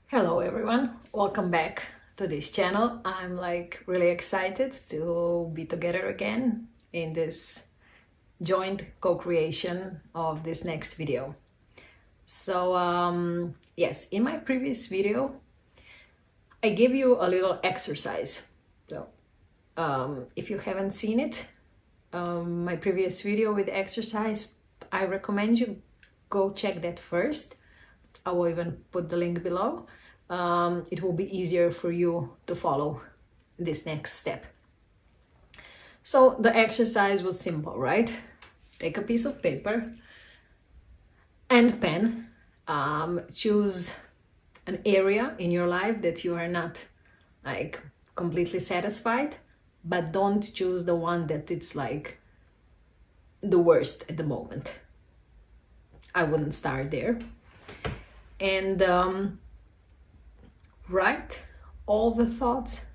Hello everyone, welcome back to this channel. I'm really excited to be together again in this joint co-creation of this next video. So yes, in my previous video I gave you a little exercise. So if you haven't seen it, my previous video with exercise, I recommend you go check that first. I will even put the link below. It will be easier for you to follow this next step. So the exercise was simple, right? Take a piece of paper and pen. Choose an area in your life that you are not completely satisfied, but don't choose the one that it's the worst at the moment. I wouldn't start there. And write all the thoughts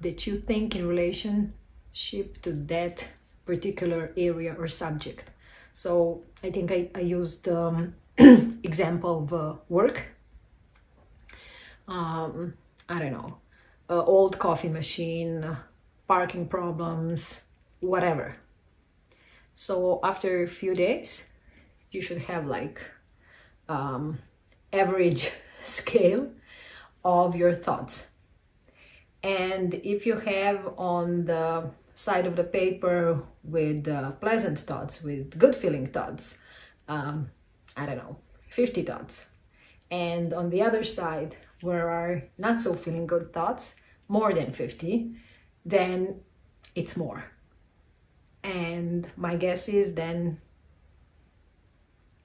that you think in relationship to that particular area or subject. So I think I used example of work. I don't know, old coffee machine, parking problems, whatever. So after a few days, you should have average scale of your thoughts. And if you have on the side of the paper with pleasant thoughts, with good feeling thoughts, I don't know, 50 thoughts. And on the other side, where are not so feeling good thoughts, more than 50, then it's more. And my guess is then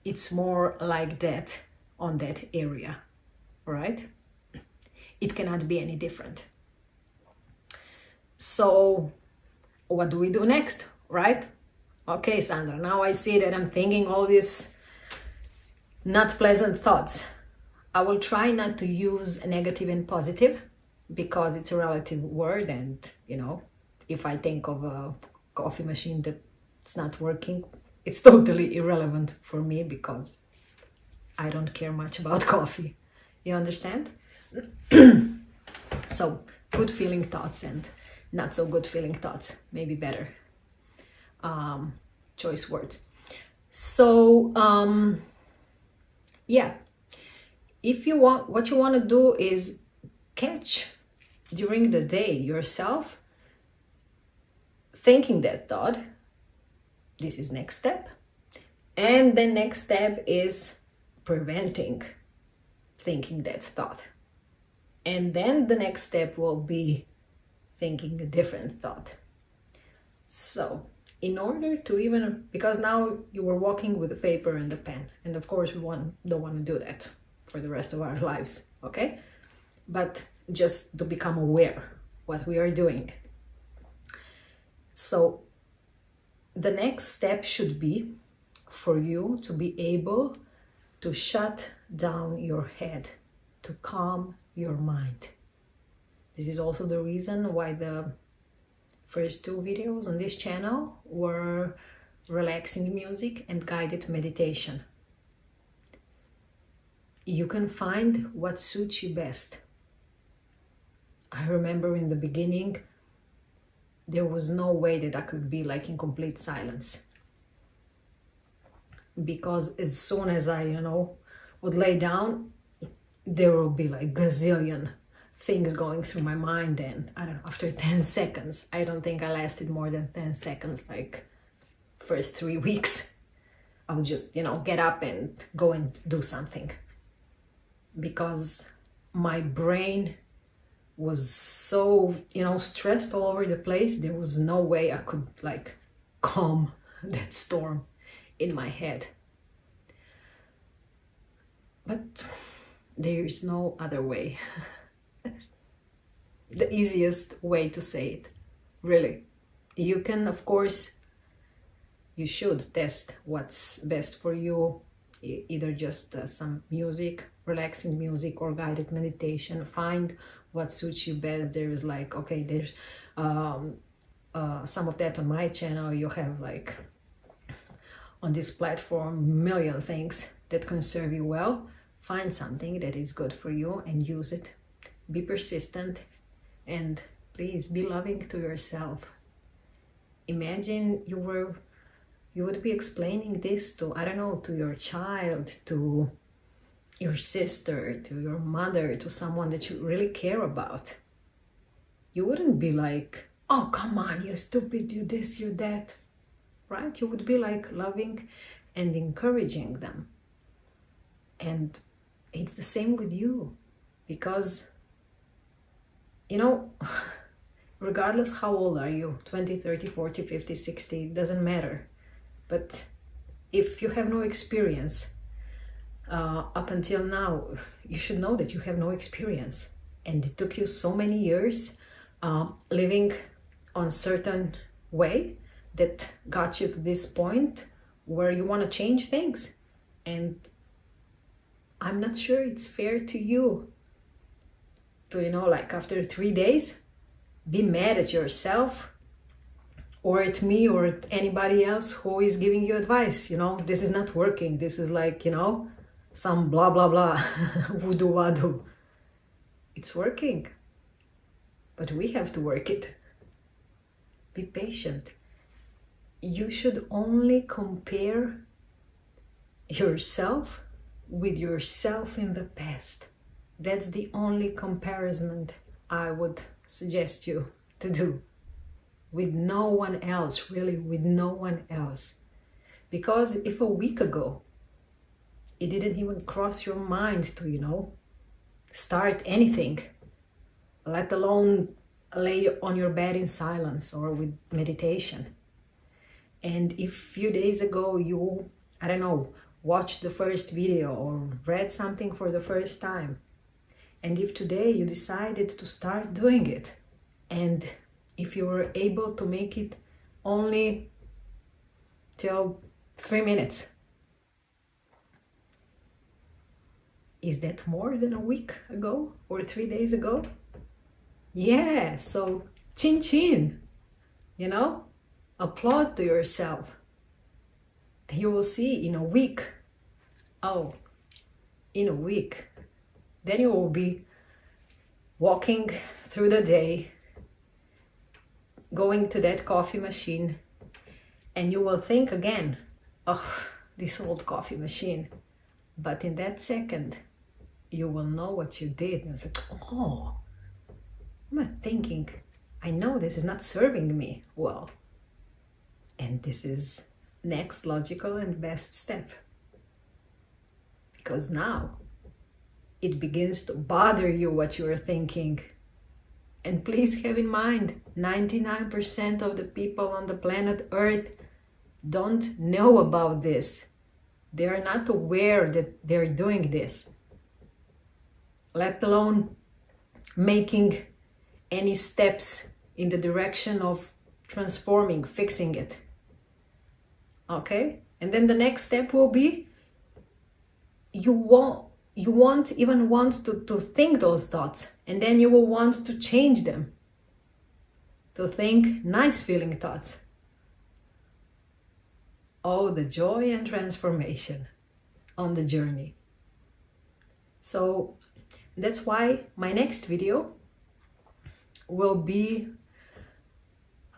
it's more like that on that area, right? It cannot be any different. So what do we do next, right? Okay, Sandra, now I see that I'm thinking all these not pleasant thoughts. I will try not to use negative and positive because it's a relative word, and if I think of a coffee machine that's not working, it's totally irrelevant for me because I don't care much about coffee. You understand? So good feeling thoughts and not so good feeling thoughts, maybe better choice words. So yeah, if you want, what you want to do is catch during the day yourself thinking that thought. This is next step. And the next step is preventing thinking that thought. And then the next step will be thinking a different thought. So in order to even, because now you were walking with the paper and the pen, and of course we don't want to do that for the rest of our lives, okay? But just to become aware what we are doing. So the next step should be for you to be able to shut down your head, to calm your mind. This is also the reason why the first two videos on this channel were relaxing music and guided meditation. You can find what suits you best. I remember in the beginning, there was no way that I could be in complete silence. Because as soon as I, would lay down, there will be gazillion things going through my mind. And I don't know, after 10 seconds, I don't think I lasted more than 10 seconds, first 3 weeks. I would just, get up and go and do something. Because my brain was so, stressed all over the place. There was no way I could calm that storm in my head. But there is no other way. The easiest way to say it, really. You can, of course, you should test what's best for you, either just some music, relaxing music, or guided meditation. Find what suits you best. There is okay, there's some of that on my channel. You have on this platform million things that can serve you well find something that is good for you and use it. Be persistent, and please be loving to yourself. Imagine you would be explaining this to, I don't know, to your child, to your sister, to your mother, to someone that you really care about. You wouldn't be like, oh, come on, you stupid, you this, you that, right? You would be like loving and encouraging them. And it's the same with you, because, you know, regardless how old are you, 20, 30, 40, 50, 60, it doesn't matter. But if you have no experience up until now, you should know that you have no experience. And it took you so many years living on a certain way that got you to this point where you want to change things. And I'm not sure it's fair to you to, you know, like after 3 days, be mad at yourself or at me or at anybody else who is giving you advice. You know, this is not working. This is like, you know, some blah, blah, blah, voodoo wadu. It's working, but we have to work it. Be patient. You should only compare yourself with yourself in the past. That's the only comparison I would suggest you to do. With no one else, really, with no one else. Because if a week ago it didn't even cross your mind to, you know, start anything, let alone lay on your bed in silence or with meditation. And if a few days ago you, I don't know, watched the first video or read something for the first time, and if today you decided to start doing it, and if you were able to make it only till 3 minutes, is that more than a week ago or 3 days ago? Yeah, so chin chin, you know, applaud to yourself. You will see in a week, in a week, then you will be walking through the day, going to that coffee machine, and you will think again, oh, this old coffee machine. But in that second, you will know what you did. And it's like, oh, I'm thinking, I know this is not serving me well. And this is next logical and best step. Because now it begins to bother you what you are thinking. And please have in mind, 99% of the people on the planet Earth don't know about this. They are not aware that they're doing this, let alone making any steps in the direction of transforming, fixing it. Okay? And then the next step will be, you won't even want to think those thoughts, and then you will want to change them to think nice feeling thoughts. Oh, the joy and transformation on the journey. So that's why my next video will be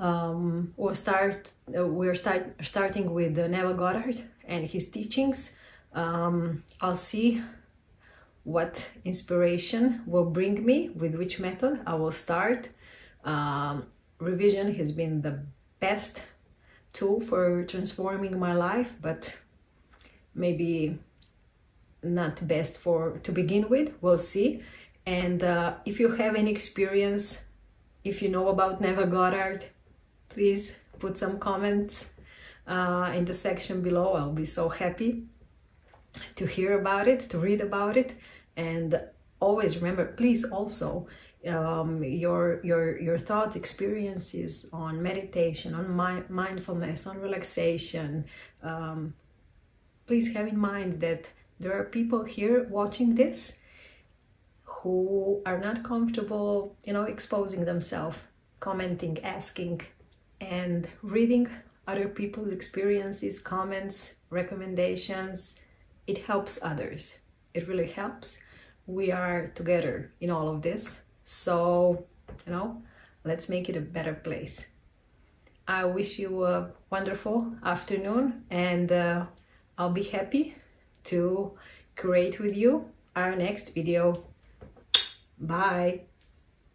we're starting with Neville Goddard and his teachings. I'll see what inspiration will bring me, with which method I will start. Revision has been the best tool for transforming my life, but maybe not best to begin with. We'll see. And if you have any experience, if you know about Neville Goddard, please put some comments in the section below. I'll be so happy to hear about it, to read about it. And always remember, please also your thoughts, experiences on meditation, on mindfulness, on relaxation. Please have in mind that there are people here watching this who are not comfortable, exposing themselves, commenting, asking, and reading other people's experiences, comments, recommendations. It helps others. It really helps. We are together in all of this. So, let's make it a better place. I wish you a wonderful afternoon, and I'll be happy to create with you our next video. Bye.